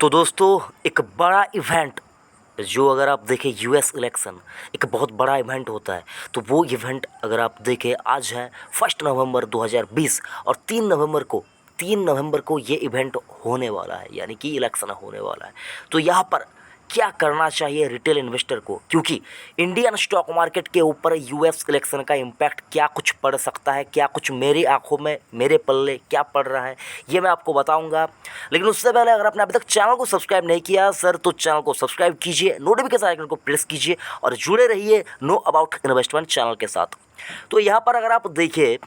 तो दोस्तों एक बड़ा इवेंट जो अगर आप देखें यूएस इलेक्शन एक बहुत बड़ा इवेंट होता है। तो वो इवेंट अगर आप देखें आज है 1 नवंबर 2020 और 3 नवंबर को ये इवेंट होने वाला है, यानी कि इलेक्शन होने वाला है। तो यहाँ पर क्या करना चाहिए रिटेल इन्वेस्टर को, क्योंकि इंडियन स्टॉक मार्केट के ऊपर यूएस इलेक्शन का इम्पैक्ट क्या कुछ पड़ सकता है, क्या कुछ मेरी आंखों में मेरे पल्ले क्या पड़ रहा है, ये मैं आपको बताऊंगा। लेकिन उससे पहले अगर आपने अभी तक चैनल को सब्सक्राइब नहीं किया सर, तो चैनल को सब्सक्राइब कीजिए, नोटिफिकेशन आइकन को प्रेस कीजिए और जुड़े रहिए नो अबाउट इन्वेस्टमेंट चैनल के साथ। तो यहाँ पर अगर आप देखिए,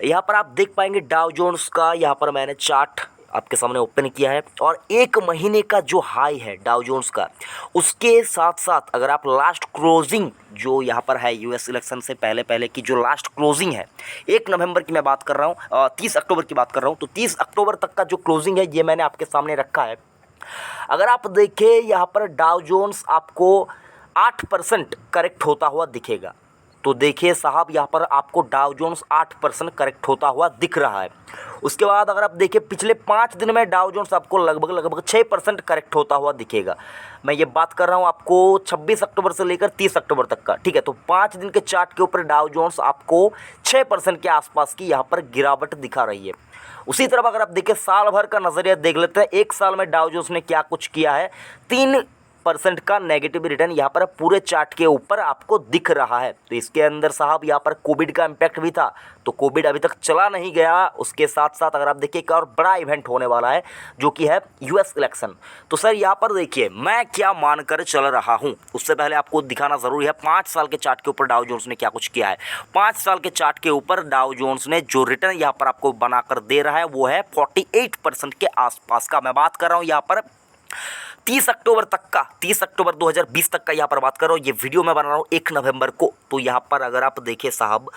यहाँ पर आप देख पाएंगे डाउ जोन्स का, यहाँ पर मैंने चार्ट आपके सामने ओपन किया है और एक महीने का जो हाई है डाउ जोन्स का, उसके साथ साथ अगर आप लास्ट क्लोजिंग जो यहाँ पर है यूएस इलेक्शन से पहले पहले की जो लास्ट क्लोजिंग है 1 नवंबर की मैं बात कर रहा हूँ, 30 अक्टूबर की बात कर रहा हूँ, तो 30 अक्टूबर तक का जो क्लोजिंग है ये मैंने आपके सामने रखा है। अगर आप देखें यहाँ पर डाउ जोन्स आपको 8% करेक्ट होता हुआ दिखेगा। तो देखिए साहब, यहाँ पर आपको डाउ जोन्स 8% करेक्ट होता हुआ दिख रहा है। उसके बाद अगर आप देखिए पिछले 5 दिन में डाउ जोन्स आपको लगभग 6% करेक्ट होता हुआ दिखेगा। मैं ये बात कर रहा हूँ आपको 26 अक्टूबर से लेकर 30 अक्टूबर तक का, ठीक है। तो 5 दिन के चार्ट के ऊपर डाउ जोन्स आपको 6% के आसपास की यहाँ पर गिरावट दिखा रही है। उसी तरफ अगर आप देखें साल भर का नज़रिया देख लेते हैं, एक साल में डाउ जोन्स ने क्या कुछ किया है। 3% का नेगेटिव रिटर्न यहाँ पर पूरे चार्ट के ऊपर आपको दिख रहा है। तो इसके अंदर साहब यहाँ पर कोविड का इम्पैक्ट भी था, तो कोविड अभी तक चला नहीं गया। उसके साथ साथ अगर आप देखिए एक और बड़ा इवेंट होने वाला है जो कि है यूएस इलेक्शन। तो सर यहाँ पर देखिए मैं क्या मानकर चल रहा हूँ, उससे पहले आपको दिखाना ज़रूरी है 5 साल के चार्ट के ऊपर डाउ जोन्स ने क्या कुछ किया है। 5 साल के चार्ट के ऊपर डाउ जोन्स ने जो रिटर्न यहाँ पर आपको बनाकर दे रहा है वो है 48% के आसपास का। मैं बात कर रहा हूँ यहाँ पर 30 अक्टूबर तक का, 30 अक्टूबर 2020 तक का यहाँ पर बात कर रहा हूँ। ये वीडियो मैं बना रहा हूँ 1 नवंबर को। तो यहाँ पर अगर आप देखिए साहब,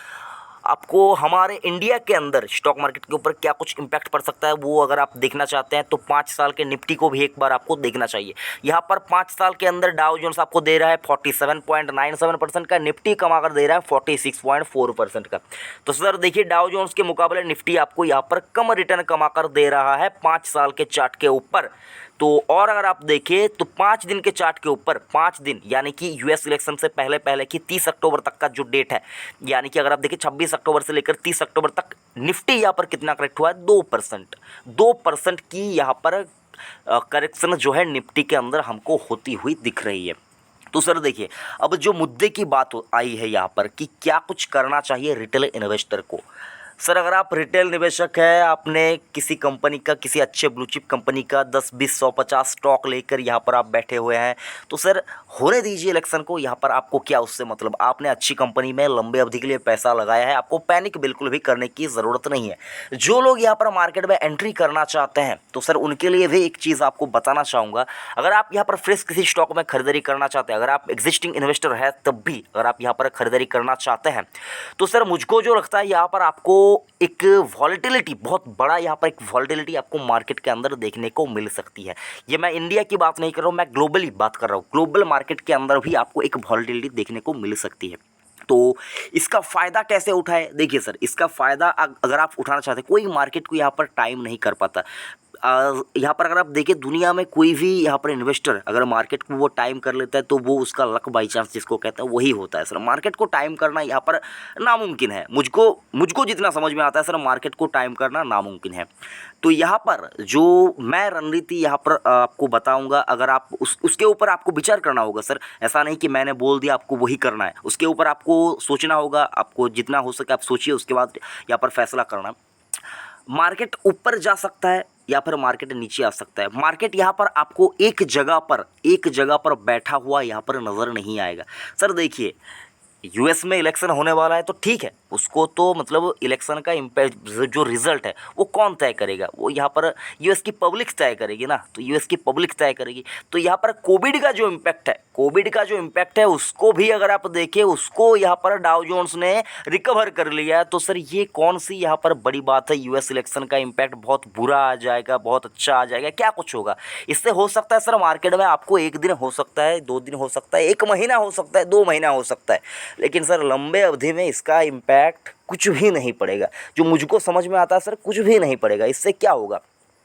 आपको हमारे इंडिया के अंदर स्टॉक मार्केट के ऊपर क्या कुछ इम्पैक्ट पड़ सकता है वो अगर आप देखना चाहते हैं तो 5 साल के निफ्टी को भी एक बार आपको देखना चाहिए। यहाँ पर 5 साल के अंदर डाउ जोन्स आपको दे रहा है 47.97% का, निफ्टी कमाकर दे रहा है 46.4% का। तो सर देखिए डाउ जोन्स के मुकाबले निफ्टी आपको यहाँ पर कम रिटर्न कमाकर दे रहा है 5 साल के चार्ट के ऊपर। तो और अगर आप देखें तो 5 दिन के चार्ट के ऊपर 5 दिन यानी कि यूएस इलेक्शन से पहले पहले की 30 अक्टूबर तक का जो डेट है, यानी कि अगर आप देखें 26 अक्टूबर से लेकर 30 अक्टूबर तक निफ्टी यहाँ पर कितना करेक्ट हुआ है 2% की यहाँ पर करेक्शन जो है निफ्टी के अंदर हमको होती हुई दिख रही है। तो सर देखिए अब जो मुद्दे की बात आई है यहाँ पर कि क्या कुछ करना चाहिए रिटेल इन्वेस्टर को। सर अगर आप रिटेल निवेशक है, आपने किसी कंपनी का, किसी अच्छे ब्लू चिप कंपनी का 10, 20, 100, 50 स्टॉक लेकर यहाँ पर आप बैठे हुए हैं, तो सर होने दीजिए इलेक्शन को। यहाँ पर आपको क्या उससे मतलब, आपने अच्छी कंपनी में लंबे अवधि के लिए पैसा लगाया है, आपको पैनिक बिल्कुल भी करने की ज़रूरत नहीं है। जो लोग यहाँ पर मार्केट में एंट्री करना चाहते हैं तो सर उनके लिए भी एक चीज़ आपको बताना चाहूँगा। अगर आप यहाँ पर फ्रेश किसी स्टॉक में खरीदारी करना चाहते हैं, अगर आप एग्जिस्टिंग इन्वेस्टर है तब भी अगर आप यहाँ पर खरीदारी करना चाहते हैं, तो सर मुझको जो लगता है यहाँ पर आपको एक वॉलेटिलिटी, बहुत बड़ा यहाँ पर एक वॉलेटिलिटी आपको मार्केट के अंदर देखने को मिल सकती है। ये मैं इंडिया की बात नहीं कर रहा हूँ, मैं ग्लोबली बात कर रहा हूँ। ग्लोबल मार्केट के अंदर भी आपको एक वॉलेटिलिटी देखने को मिल सकती है। तो इसका फ़ायदा कैसे उठाए? देखिए सर, इसका फ़ायदा अगर आप उठाना चाहते हैं, कोई मार्केट को यहाँ पर टाइम नहीं कर पाता। यहाँ पर अगर आप देखें दुनिया में कोई भी यहाँ पर इन्वेस्टर अगर मार्केट को वो टाइम कर लेता है तो वो उसका लक बाई चांस जिसको कहता है वही होता है। सर मार्केट को टाइम करना यहाँ पर नामुमकिन है। मुझको जितना समझ में आता है सर, मार्केट को टाइम करना नामुमकिन है। तो यहाँ पर जो मैं रणनीति यहाँ पर आपको बताऊँगा, अगर आप उसके ऊपर आपको विचार करना होगा सर। ऐसा नहीं कि मैंने बोल दिया आपको वही करना है, उसके ऊपर आपको सोचना होगा। आपको जितना हो सके आप सोचिए, उसके बाद यहाँ पर फैसला करना। मार्केट ऊपर जा सकता है या फिर मार्केट नीचे आ सकता है। मार्केट यहाँ पर आपको एक जगह पर बैठा हुआ यहाँ पर नज़र नहीं आएगा। सर देखिए यूएस में इलेक्शन होने वाला है तो ठीक है, उसको तो मतलब इलेक्शन का इम्पैक्ट जो रिजल्ट है वो कौन तय करेगा? वो यहाँ पर यूएस की पब्लिक तय करेगी ना। तो यूएस की पब्लिक तय करेगी। तो यहाँ पर कोविड का जो इम्पैक्ट है उसको भी अगर आप देखें, उसको यहाँ पर डाउ जोन्स ने रिकवर कर लिया है। तो सर ये कौन सी यहाँ पर बड़ी बात है? यूएस इलेक्शन का इम्पैक्ट बहुत बुरा आ जाएगा, बहुत अच्छा आ जाएगा, क्या कुछ होगा? इससे हो सकता है सर मार्केट में आपको 1 दिन हो सकता है, 2 दिन हो सकता है, 1 महीना हो सकता है, 2 महीना हो सकता है, लेकिन सर लंबे अवधि में इसका इम्पैक्ट कुछ भी नहीं पड़ेगा। जो मुझको समझ में आता है सर, कुछ भी नहीं पड़ेगा। इससे क्या होगा?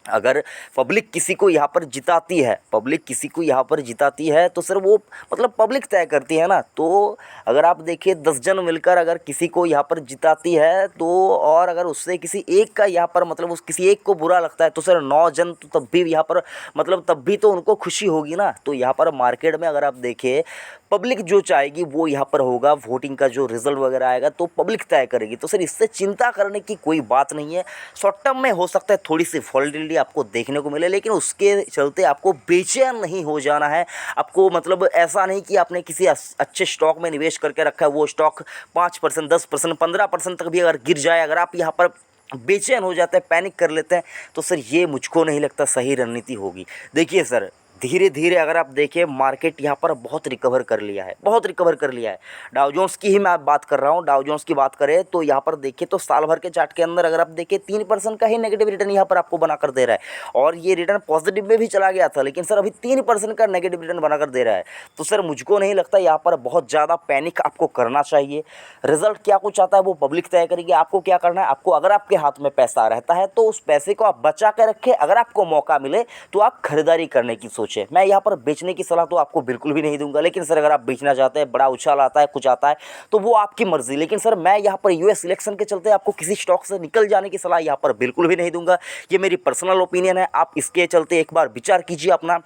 अगर पब्लिक किसी को यहाँ पर जिताती है, पब्लिक किसी को यहाँ पर जिताती है तो सर वो मतलब पब्लिक तय करती है ना। तो अगर आप देखिए 10 जन मिलकर अगर किसी को यहाँ पर जिताती है तो, और अगर उससे किसी एक का यहाँ पर मतलब उस किसी एक को बुरा लगता है तो सर 9 जन तो तब भी यहाँ पर मतलब तब भी तो उनको खुशी होगी ना। तो यहाँ पर मार्केट में अगर आप देखिए पब्लिक जो चाहेगी वो यहाँ पर होगा, वोटिंग का जो रिजल्ट वगैरह आएगा तो पब्लिक तय करेगी। तो सर इससे चिंता करने की कोई बात नहीं है। शॉर्ट टर्म में हो सकता है थोड़ी सी वॉलेटिलिटी आपको देखने को मिले, लेकिन उसके चलते आपको बेचैन नहीं हो जाना है। आपको मतलब ऐसा नहीं कि आपने किसी अच्छे स्टॉक में निवेश करके रखा है, वो स्टॉक 5%, 10%, 15% तक भी अगर गिर जाए, अगर आप यहाँ पर बेचैन हो जाते हैं, पैनिक कर लेते हैं, तो सर ये मुझको नहीं लगता सही रणनीति होगी। देखिए सर धीरे धीरे अगर आप देखें मार्केट यहाँ पर बहुत रिकवर कर लिया है, बहुत रिकवर कर लिया है। डाउ जोन्स की ही मैं बात कर रहा हूँ। डाउ जोन्स की बात करें तो यहाँ पर देखिए तो साल भर के चार्ट के अंदर अगर आप देखें 3% का ही नेगेटिव रिटर्न यहाँ पर आपको बनाकर दे रहा है, और ये रिटर्न पॉजिटिव में भी चला गया था, लेकिन सर अभी 3% का नेगेटिव रिटर्न बनाकर दे रहा है। तो सर मुझको नहीं लगता यहाँ पर बहुत ज़्यादा पैनिक आपको करना चाहिए। रिजल्ट क्या कुछ आता है वो पब्लिक तय करेगी। आपको क्या करना है, आपको अगर आपके हाथ में पैसा रहता है तो उस पैसे को आप बचा के रखें। अगर आपको मौका मिले तो आप खरीदारी करने की सोचें। मैं यहाँ पर बेचने की सलाह तो आपको बिल्कुल भी नहीं दूंगा, लेकिन सर अगर आप बेचना चाहते हैं, बड़ा उछाल आता है, कुछ आता है, तो वो आपकी मर्जी। लेकिन सर मैं यहाँ पर यूएस इलेक्शन के चलते आपको किसी स्टॉक से निकल जाने की सलाह यहाँ पर बिल्कुल भी नहीं दूंगा। ये मेरी पर्सनल ओपिनियन है, आप इसके चलते एक बार विचार कीजिए अपना।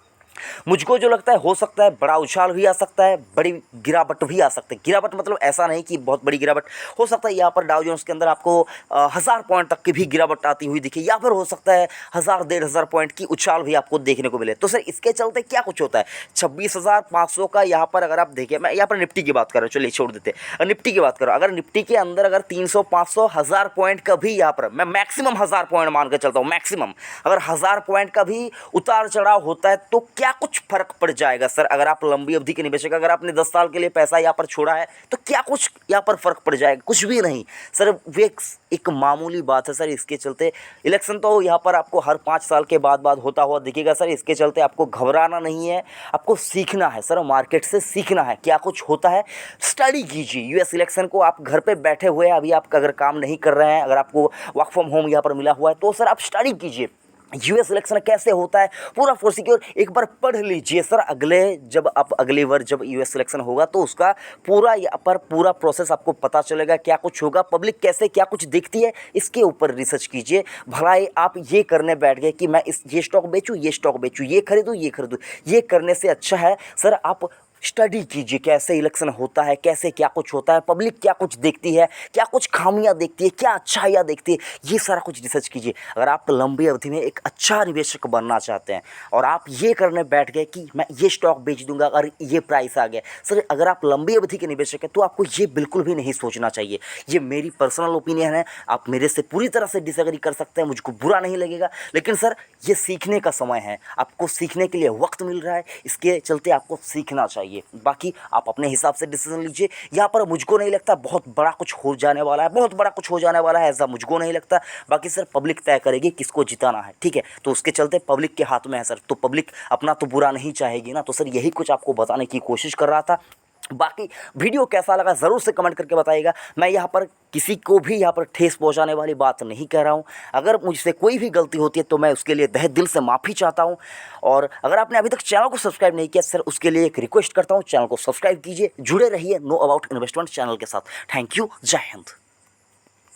मुझको जो लगता है हो सकता है बड़ा उछाल भी आ सकता है, बड़ी गिरावट भी आ सकती है। गिरावट मतलब ऐसा नहीं कि बहुत बड़ी गिरावट, हो सकता है यहाँ पर डाउ जोन्स के अंदर आपको 1000 पॉइंट तक की भी गिरावट आती हुई दिखे, या फिर हो सकता है 1000-1500 पॉइंट की उछाल भी आपको देखने को मिले। तो सर इसके चलते क्या कुछ होता है, 26,500 का यहाँ पर अगर आप देखें, मैं यहाँ पर निफ्टी की बात कर रहा हूँ, चलिए छोड़ देते हैं, निफ्टी की बात करो। अगर निफ्टी के अंदर अगर 300, 500, 1000 पॉइंट का भी यहाँ पर मैं मैक्सिमम 1000 पॉइंट मान कर चलता हूँ, मैक्सिमम अगर 1000 पॉइंट का भी उतार चढ़ाव होता है तो क्या कुछ फर्क पड़ जाएगा सर। अगर आप लंबी अवधि के निवेशक, अगर आपने 10 साल के लिए पैसा यहाँ पर छोड़ा है तो क्या कुछ यहाँ पर फर्क पड़ जाएगा, कुछ भी नहीं सर। वे एक मामूली बात है सर। इसके चलते इलेक्शन तो यहाँ पर आपको हर 5 साल के बाद होता हुआ दिखेगा सर। इसके चलते आपको घबराना नहीं है, आपको सीखना है सर, मार्केट से सीखना है क्या कुछ होता है। स्टडी कीजिए यूएस इलेक्शन को। आप घर पे बैठे हुए हैं, अभी आप अगर काम नहीं कर रहे हैं, अगर आपको वर्क फ्रॉम होम यहाँ पर मिला हुआ है तो सर आप स्टडी कीजिए यूएस इलेक्शन कैसे होता है, पूरा फॉर सिक्योर एक बार पढ़ लीजिए सर। अगले बार जब यूएस इलेक्शन होगा तो उसका पूरा प्रोसेस आपको पता चलेगा, क्या कुछ होगा, पब्लिक कैसे क्या कुछ देखती है, इसके ऊपर रिसर्च कीजिए। भलाई आप ये करने बैठ गए कि मैं ये स्टॉक बेचूं, ये स्टॉक बेचूं, ये खरीदूं, ये खरीदूं, ये करने से अच्छा है सर आप स्टडी कीजिए कैसे इलेक्शन होता है, कैसे क्या कुछ होता है, पब्लिक क्या कुछ देखती है, क्या कुछ खामियां देखती है, क्या अच्छाइयाँ देखती है, ये सारा कुछ रिसर्च कीजिए। अगर आप लंबी अवधि में एक अच्छा निवेशक बनना चाहते हैं और आप ये करने बैठ गए कि मैं ये स्टॉक बेच दूंगा अगर ये प्राइस आ गया, सर अगर आप लंबी अवधि के निवेशक हैं तो आपको ये बिल्कुल भी नहीं सोचना चाहिए। ये मेरी पर्सनल ओपिनियन है, आप मेरे से पूरी तरह से डिसएग्री कर सकते हैं, मुझको बुरा नहीं लगेगा, लेकिन सर ये सीखने का समय है, आपको सीखने के लिए वक्त मिल रहा है, इसके चलते आपको सीखना चाहिए। बाकी आप अपने हिसाब से डिसीजन लीजिए। यहाँ पर मुझको नहीं लगता बहुत बड़ा कुछ हो जाने वाला है, बहुत बड़ा कुछ हो जाने वाला है, ऐसा मुझको नहीं लगता। बाकी सर पब्लिक तय करेगी किसको जिताना है, ठीक है, तो उसके चलते पब्लिक के हाथ में है सर। तो पब्लिक अपना तो बुरा नहीं चाहेगी ना। तो सर यही कुछ आपको बताने की कोशिश कर रहा था। बाकी वीडियो कैसा लगा ज़रूर से कमेंट करके बताइएगा। मैं यहाँ पर किसी को भी यहाँ पर ठेस पहुँचाने वाली बात नहीं कह रहा हूँ। अगर मुझसे कोई भी गलती होती है तो मैं उसके लिए तहे दिल से माफ़ी चाहता हूँ। और अगर आपने अभी तक चैनल को सब्सक्राइब नहीं किया सर, उसके लिए एक रिक्वेस्ट करता हूँ, चैनल को सब्सक्राइब कीजिए, जुड़े रहिए नो अबाउट इन्वेस्टमेंट चैनल के साथ। थैंक यू, जय हिंद।